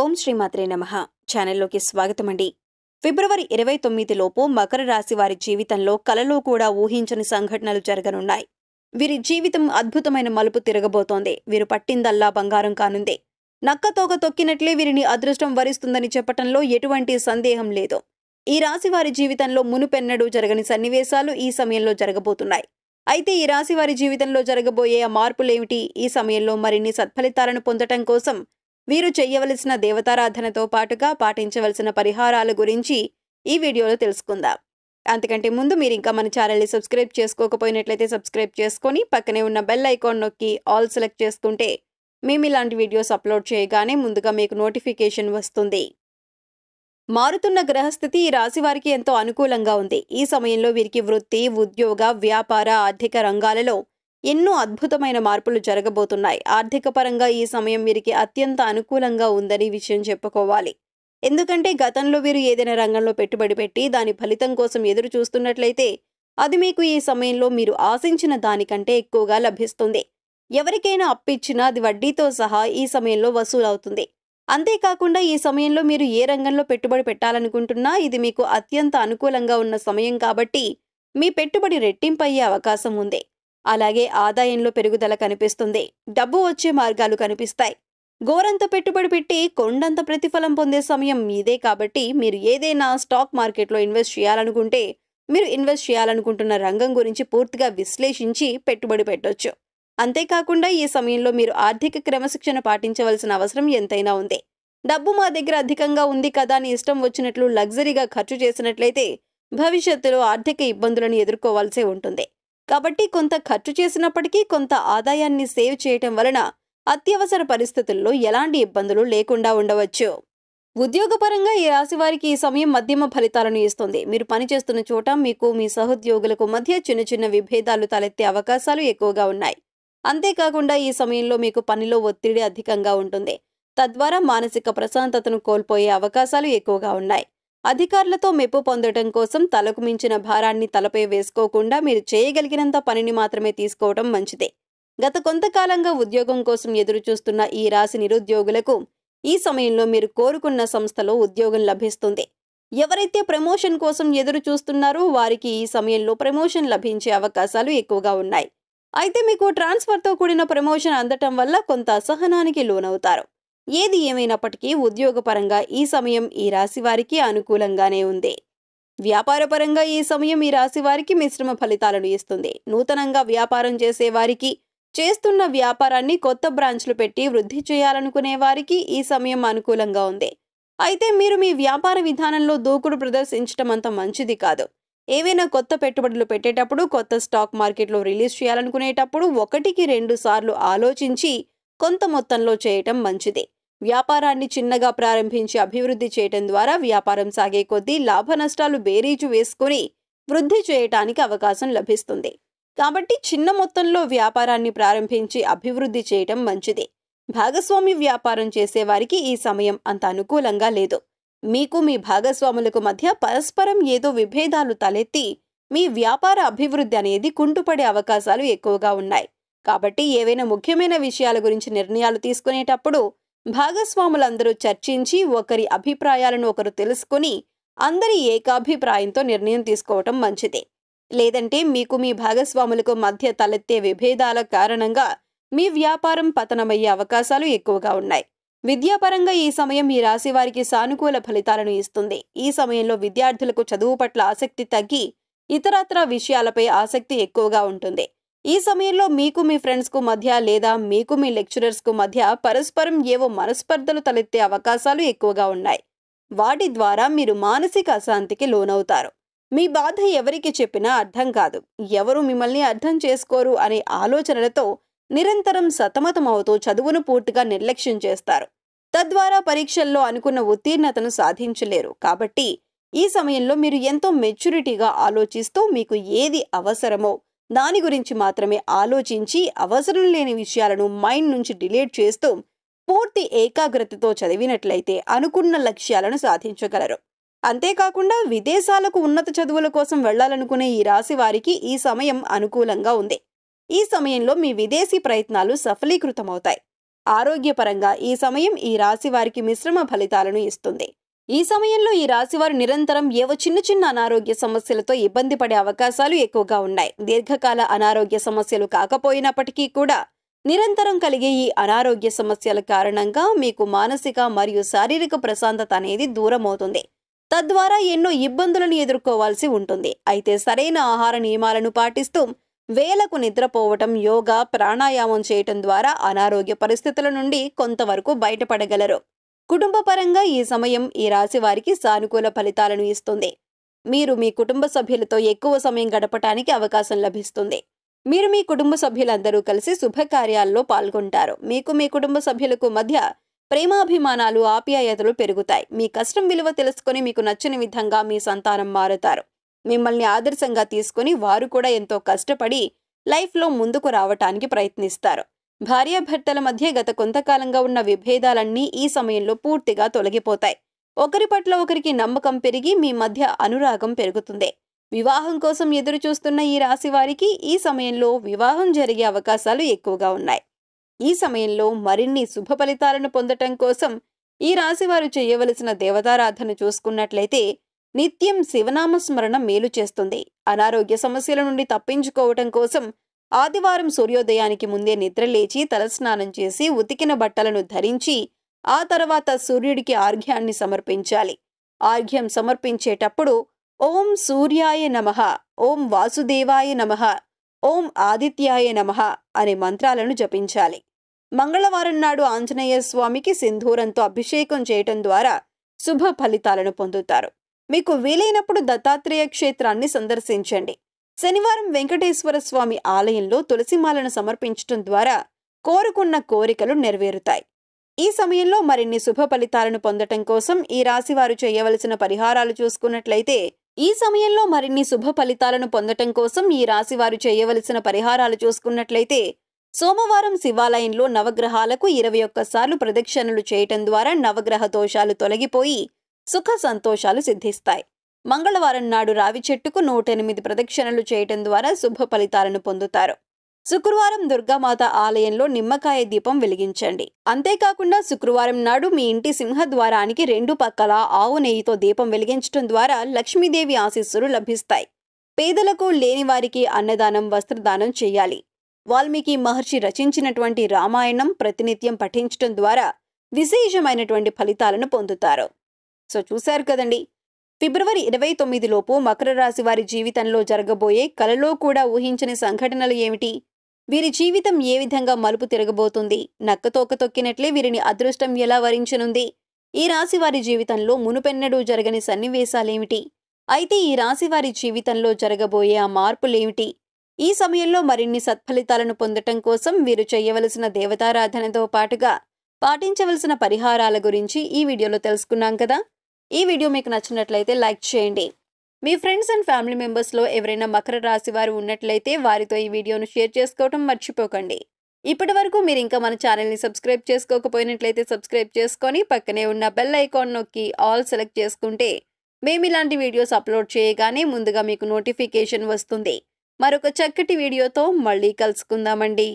ఓం శ్రీ మాత్రే నమః ఛానల్లోకి స్వాగతమండి. ఫిబ్రవరి 29 లోపు మకర రాశి వారి జీవితంలో కలలో కూడా ఊహించని సంఘటనలు జరగనున్నాయి. వీరి జీవితం అద్భుతమైన మలుపు తిరగబోతోంది. వీరు పట్టిందల్లా బంగారం కానుంది. నక్కతోక తొక్కినట్లే వీరిని అదృష్టం వరిస్తుందని చెప్పటంలో ఎటువంటి సందేహం లేదు. ఈ రాశి వారి జీవితంలో మునుపెన్నడూ జరగని సన్నివేశాలు ఈ సమయంలో జరగబోతున్నాయి. అయితే ఈ రాశి వారి జీవితంలో జరగబోయే ఆ మార్పులేమిటి? ఈ సమయంలో మరిన్ని సత్ఫలితాలను పొందటం కోసం వీరు చేయవలసిన దేవతారాధనతో పాటుగా పాటించవలసిన పరిహారాల గురించి ఈ వీడియోలో తెలుసుకుందాం. అంతకంటే ముందు మీరు ఇంకా మన ఛానల్ని సబ్స్క్రైబ్ చేసుకోకపోయినట్లయితే సబ్స్క్రైబ్ చేసుకొని పక్కనే ఉన్న బెల్ ఐకాన్ నొక్కి ఆల్ సెలెక్ట్ చేసుకుంటే మేము ఇలాంటి వీడియోస్ అప్లోడ్ చేయగానే ముందుగా మీకు నోటిఫికేషన్ వస్తుంది. మారుతున్న గ్రహస్థితి ఈ రాశి వారికి ఎంతో అనుకూలంగా ఉంది. ఈ సమయంలో వీరికి వృత్తి, ఉద్యోగ, వ్యాపార, ఆర్థిక రంగాలలో ఎన్నో అద్భుతమైన మార్పులు జరగబోతున్నాయి. ఆర్థిక పరంగా ఈ సమయం వీరికి అత్యంత అనుకూలంగా ఉందని విషయం చెప్పుకోవాలి. ఎందుకంటే గతంలో వీరు ఏదైనా రంగంలో పెట్టుబడి పెట్టి దాని ఫలితం కోసం ఎదురు చూస్తున్నట్లయితే అది మీకు ఈ సమయంలో మీరు ఆశించిన దానికంటే ఎక్కువగా లభిస్తుంది. ఎవరికైనా అప్పిచ్చినా అది వడ్డీతో సహా ఈ సమయంలో వసూలవుతుంది. అంతేకాకుండా ఈ సమయంలో మీరు ఏ రంగంలో పెట్టుబడి పెట్టాలనుకుంటున్నా ఇది మీకు అత్యంత అనుకూలంగా ఉన్న సమయం కాబట్టి మీ పెట్టుబడి రెట్టింపయ్యే అవకాశం ఉంది. అలాగే ఆదాయంలో పెరుగుదల కనిపిస్తుంది. డబ్బు వచ్చే మార్గాలు కనిపిస్తాయి. గోరంత పెట్టుబడి పెట్టి కొండంత ప్రతిఫలం పొందే సమయం ఇదే కాబట్టి మీరు ఏదైనా స్టాక్ మార్కెట్లో ఇన్వెస్ట్ చేయాలనుకుంటే మీరు ఇన్వెస్ట్ చేయాలనుకుంటున్న రంగం గురించి పూర్తిగా విశ్లేషించి పెట్టుబడి పెట్టొచ్చు. అంతేకాకుండా ఈ సమయంలో మీరు ఆర్థిక క్రమశిక్షణ పాటించవలసిన అవసరం ఎంతైనా ఉంది. డబ్బు మా దగ్గర అధికంగా ఉంది కదా అని ఇష్టం వచ్చినట్లు లగ్జరీగా ఖర్చు చేసినట్లయితే భవిష్యత్తులో ఆర్థిక ఇబ్బందులను ఎదుర్కోవాల్సి ఉంటుంది. కాబట్టి కొంత ఖర్చు చేసినప్పటికీ కొంత ఆదాయాన్ని సేవ్ చేయటం వలన అత్యవసర పరిస్థితుల్లో ఎలాంటి ఇబ్బందులు లేకుండా ఉండవచ్చు. ఉద్యోగపరంగా ఈ రాశి వారికి ఈ సమయం మధ్యమ ఫలితాలను ఇస్తుంది. మీరు పనిచేస్తున్న చోట మీకు మీ సహోద్యోగులకు మధ్య చిన్న చిన్న విభేదాలు తలెత్తే అవకాశాలు ఎక్కువగా ఉన్నాయి. అంతేకాకుండా ఈ సమయంలో మీకు పనిలో ఒత్తిడి అధికంగా ఉంటుంది. తద్వారా మానసిక ప్రశాంతతను కోల్పోయే అవకాశాలు ఎక్కువగా ఉన్నాయి. అధికారులతో మెప్పు పొందడం కోసం తలకు మించిన భారాన్ని తలపై వేసుకోకుండా మీరు చేయగలిగినంత పనిని మాత్రమే తీసుకోవడం మంచిదే. గత కొంతకాలంగా ఉద్యోగం కోసం ఎదురు చూస్తున్న ఈ రాశి నిరుద్యోగులకు ఈ సమయంలో మీరు కోరుకున్న సంస్థలో ఉద్యోగం లభిస్తుంది. ఎవరైతే ప్రమోషన్ కోసం ఎదురు చూస్తున్నారో వారికి ఈ సమయంలో ప్రమోషన్ లభించే అవకాశాలు ఎక్కువగా ఉన్నాయి. అయితే మీకు ట్రాన్స్ఫర్తో కూడిన ప్రమోషన్ అందటం వల్ల కొంత అసహనానికి లోనవుతారు. ఏది ఏమైనప్పటికీ ఉద్యోగపరంగా ఈ సమయం ఈ రాశి వారికి అనుకూలంగానే ఉంది. వ్యాపారపరంగా ఈ సమయం ఈ రాశి వారికి మిశ్రమ ఫలితాలను ఇస్తుంది. నూతనంగా వ్యాపారం చేసే వారికి, చేస్తున్న వ్యాపారాన్ని కొత్త బ్రాంచ్లు పెట్టి వృద్ధి చేయాలనుకునే వారికి ఈ సమయం అనుకూలంగా ఉంది. అయితే మీరు మీ వ్యాపార విధానంలో దూకుడు ప్రదర్శించడం అంత మంచిది కాదు. ఏవైనా కొత్త పెట్టుబడులు పెట్టేటప్పుడు, కొత్త స్టాక్ మార్కెట్లో రిలీజ్ చేయాలనుకునేటప్పుడు 1-2 సార్లు ఆలోచించి కొంత మొత్తంలో చేయటం మంచిది. వ్యాపారాన్ని చిన్నగా ప్రారంభించి అభివృద్ధి చేయటం ద్వారా వ్యాపారం సాగే కొద్దీ లాభ నష్టాలు బేరీజు వేసుకుని వృద్ధి చేయటానికి అవకాశం లభిస్తుంది. కాబట్టి చిన్న మొత్తంలో వ్యాపారాన్ని ప్రారంభించి అభివృద్ధి చేయటం మంచిది. భాగస్వామి వ్యాపారం చేసేవారికి ఈ సమయం అంత అనుకూలంగా లేదు. మీకు మీ భాగస్వాములకు మధ్య పరస్పరం ఏదో విభేదాలు తలెత్తి మీ వ్యాపార అభివృద్ధి అనేది కుంటుపడే అవకాశాలు ఎక్కువగా ఉన్నాయి. కాబట్టి ఏవైనా ముఖ్యమైన విషయాల గురించి నిర్ణయాలు తీసుకునేటప్పుడు భాగస్వాములందరూ చర్చించి ఒకరి అభిప్రాయాలను ఒకరు తెలుసుకుని అందరి ఏకాభిప్రాయంతో నిర్ణయం తీసుకోవటం మంచిది. లేదంటే మీకు మీ భాగస్వాములకు మధ్య తలెత్తే విభేదాల కారణంగా మీ వ్యాపారం పతనమయ్యే అవకాశాలు ఎక్కువగా ఉన్నాయి. విద్యాపరంగా ఈ సమయం ఈ రాశి వారికి సానుకూల ఫలితాలను ఇస్తుంది. ఈ సమయంలో విద్యార్థులకు చదువు పట్ల ఆసక్తి తగ్గి ఇతరత్రా విషయాలపై ఆసక్తి ఎక్కువగా ఉంటుంది. ఈ సమయంలో మీకు మీ ఫ్రెండ్స్కు మధ్య లేదా మీకు మీ లెక్చరర్స్కు మధ్య పరస్పరం ఏవో మనస్పర్ధలు తలెత్తే అవకాశాలు ఎక్కువగా ఉన్నాయి. వాటి ద్వారా మీరు మానసిక అశాంతికి లోనవుతారు. మీ బాధ ఎవరికి చెప్పినా అర్థం కాదు, ఎవరు మిమ్మల్ని అర్థం చేసుకోరు అనే ఆలోచనలతో నిరంతరం సతమతమవుతూ చదువును పూర్తిగా నిర్లక్ష్యం చేస్తారు. తద్వారా పరీక్షల్లో అనుకున్న ఉత్తీర్ణతను సాధించలేరు. కాబట్టి ఈ సమయంలో మీరు ఎంతో మెచ్యూరిటీగా ఆలోచిస్తూ మీకు ఏది అవసరమో దాని గురించి మాత్రమే ఆలోచించి అవసరం లేని విషయాలను మైండ్ నుంచి డిలీట్ చేస్తూ పూర్తి ఏకాగ్రతతో చదివినట్లయితే అనుకున్న లక్ష్యాలను సాధించగలరు. అంతేకాకుండా విదేశాలకు ఉన్నత చదువుల కోసం వెళ్లాలనుకునే ఈ రాశి వారికి ఈ సమయం అనుకూలంగా ఉంది. ఈ సమయంలో మీ విదేశీ ప్రయత్నాలు సఫలీకృతమవుతాయి. ఆరోగ్యపరంగా ఈ సమయం ఈ రాశి వారికి మిశ్రమ ఫలితాలను ఇస్తుంది. ఈ సమయంలో ఈ రాశివారు నిరంతరం ఏవో చిన్న చిన్న అనారోగ్య సమస్యలతో ఇబ్బంది పడే అవకాశాలు ఎక్కువగా ఉన్నాయి. దీర్ఘకాల అనారోగ్య సమస్యలు కాకపోయినప్పటికీ కూడా నిరంతరం కలిగే ఈ అనారోగ్య సమస్యల కారణంగా మీకు మానసిక మరియు శారీరక ప్రశాంతత అనేది దూరం అవుతుంది. తద్వారా ఎన్నో ఇబ్బందులను ఎదుర్కోవాల్సి ఉంటుంది. అయితే సరైన ఆహార నియమాలను పాటిస్తూ వేళకు నిద్రపోవటం, యోగా, ప్రాణాయామం చేయటం ద్వారా అనారోగ్య పరిస్థితుల నుండి కొంతవరకు బయటపడగలరు. కుటుంబపరంగా ఈ సమయం ఈ రాశి వారికి సానుకూల ఫలితాలను ఇస్తుంది. మీరు మీ కుటుంబ సభ్యులతో ఎక్కువ సమయం గడపటానికి అవకాశం లభిస్తుంది. మీరు మీ కుటుంబ సభ్యులందరూ కలిసి శుభకార్యాల్లో పాల్గొంటారు. మీకు మీ కుటుంబ సభ్యులకు మధ్య ప్రేమాభిమానాలు, ఆప్యాయతలు పెరుగుతాయి. మీ కష్టం విలువ తెలుసుకొని మీకు నచ్చిన విధంగా మీ సంతానం మారుతారు. మిమ్మల్ని ఆదర్శంగా తీసుకుని వారు కూడా ఎంతో కష్టపడి లైఫ్లో ముందుకు రావటానికి ప్రయత్నిస్తారు. భార్యాభర్తల మధ్య గత కొంతకాలంగా ఉన్న విభేదాలన్నీ ఈ సమయంలో పూర్తిగా తొలగిపోతాయి. ఒకరి పట్ల ఒకరికి నమ్మకం పెరిగి మీ మధ్య అనురాగం పెరుగుతుంది. వివాహం కోసం ఎదురు చూస్తున్న ఈ రాశి వారికి ఈ సమయంలో వివాహం జరిగే అవకాశాలు ఎక్కువగా ఉన్నాయి. ఈ సమయంలో మరిన్ని శుభ ఫలితాలను పొందటం కోసం ఈ రాశివారు చేయవలసిన దేవతారాధన చూసుకున్నట్లయితే నిత్యం శివనామ స్మరణ మేలు చేస్తుంది. అనారోగ్య సమస్యల నుండి తప్పించుకోవటం కోసం ఆదివారం సూర్యోదయానికి ముందే నిద్రలేచి తలస్నానం చేసి ఉతికిన బట్టలను ధరించి ఆ తర్వాత సూర్యుడికి ఆర్ఘ్యాన్ని సమర్పించాలి. ఆర్ఘ్యం సమర్పించేటప్పుడు ఓం సూర్యాయ నమః, ఓం వాసుదేవాయ నమః, ఓం ఆదిత్యాయ నమః అనే మంత్రాలను జపించాలి. మంగళవారం నాడు ఆంజనేయ స్వామికి సింధూరంతో అభిషేకం చేయటం ద్వారా శుభ ఫలితాలను పొందుతారు. మీకు వీలైనప్పుడు దత్తాత్రేయ క్షేత్రాన్ని సందర్శించండి. శనివారం వెంకటేశ్వర స్వామి ఆలయంలో తులసిమాలను సమర్పించటం ద్వారా కోరుకున్న కోరికలు నెరవేరుతాయి. ఈ సమయంలో మరిన్ని శుభ ఫలితాలను పొందటం కోసం ఈ రాశివారు చేయవలసిన పరిహారాలు చూసుకున్నట్లయితే సోమవారం శివాలయంలో నవగ్రహాలకు 21 సార్లు ప్రదక్షిణలు చేయటం ద్వారా నవగ్రహ దోషాలు తొలగిపోయి సుఖ సంతోషాలు సిద్ధిస్తాయి. మంగళవారం నాడు రావి చెట్టుకు 108 ప్రదక్షిణలు చేయటం ద్వారా శుభ ఫలితాలను పొందుతారు. శుక్రవారం దుర్గామాత ఆలయంలో నిమ్మకాయ దీపం వెలిగించండి. అంతేకాకుండా శుక్రవారం నాడు మీ ఇంటి సింహద్వారానికి 2 పక్కల ఆవు నెయ్యితో దీపం వెలిగించటం ద్వారా లక్ష్మీదేవి ఆశీస్సులు లభిస్తాయి. పేదలకు, లేనివారికి అన్నదానం, వస్త్రదానం చేయాలి. వాల్మీకి మహర్షి రచించినటువంటి రామాయణం ప్రతినిత్యం పఠించటం ద్వారా విశేషమైనటువంటి ఫలితాలను పొందుతారు. సో చూశారు కదండి, ఫిబ్రవరి 29 లోపు మకర రాశి వారి జీవితంలో జరగబోయే కలలో కూడా ఊహించని సంఘటనలు ఏమిటి? వీరి జీవితం ఏ విధంగా మలుపు తిరగబోతుంది? నక్కతోక తొక్కినట్లే వీరిని అదృష్టం ఎలా వరించనుంది? ఈ రాశి వారి జీవితంలో మునుపెన్నడూ జరగని సన్నివేశాలేమిటి? అయితే ఈ రాశి వారి జీవితంలో జరగబోయే ఆ మార్పులేమిటి? ఈ సమయంలో మరిన్ని సత్ఫలితాలను పొందటం కోసం వీరు చేయవలసిన దేవతారాధనతో పాటుగా పాటించవలసిన పరిహారాల గురించి ఈ వీడియోలో తెలుసుకున్నాం కదా. ఈ వీడియో మీకు నచ్చినట్లయితే లైక్ చేయండి. మీ ఫ్రెండ్స్ అండ్ ఫ్యామిలీ మెంబర్స్లో ఎవరైనా మకర రాశి వారు ఉన్నట్లయితే వారితో ఈ వీడియోను షేర్ చేసుకోవడం మర్చిపోకండి. ఇప్పటి వరకు మీరు ఇంకా మన ఛానల్ని సబ్స్క్రైబ్ చేసుకోకపోయినట్లయితే సబ్స్క్రైబ్ చేసుకొని పక్కనే ఉన్న బెల్ ఐకాన్ నొక్కి ఆల్ సెలెక్ట్ చేసుకుంటే మేము ఇలాంటి వీడియోస్ అప్లోడ్ చేయగానే ముందుగా మీకు నోటిఫికేషన్ వస్తుంది. మరొక చక్కటి వీడియోతో మళ్ళీ కలుసుకుందామండి.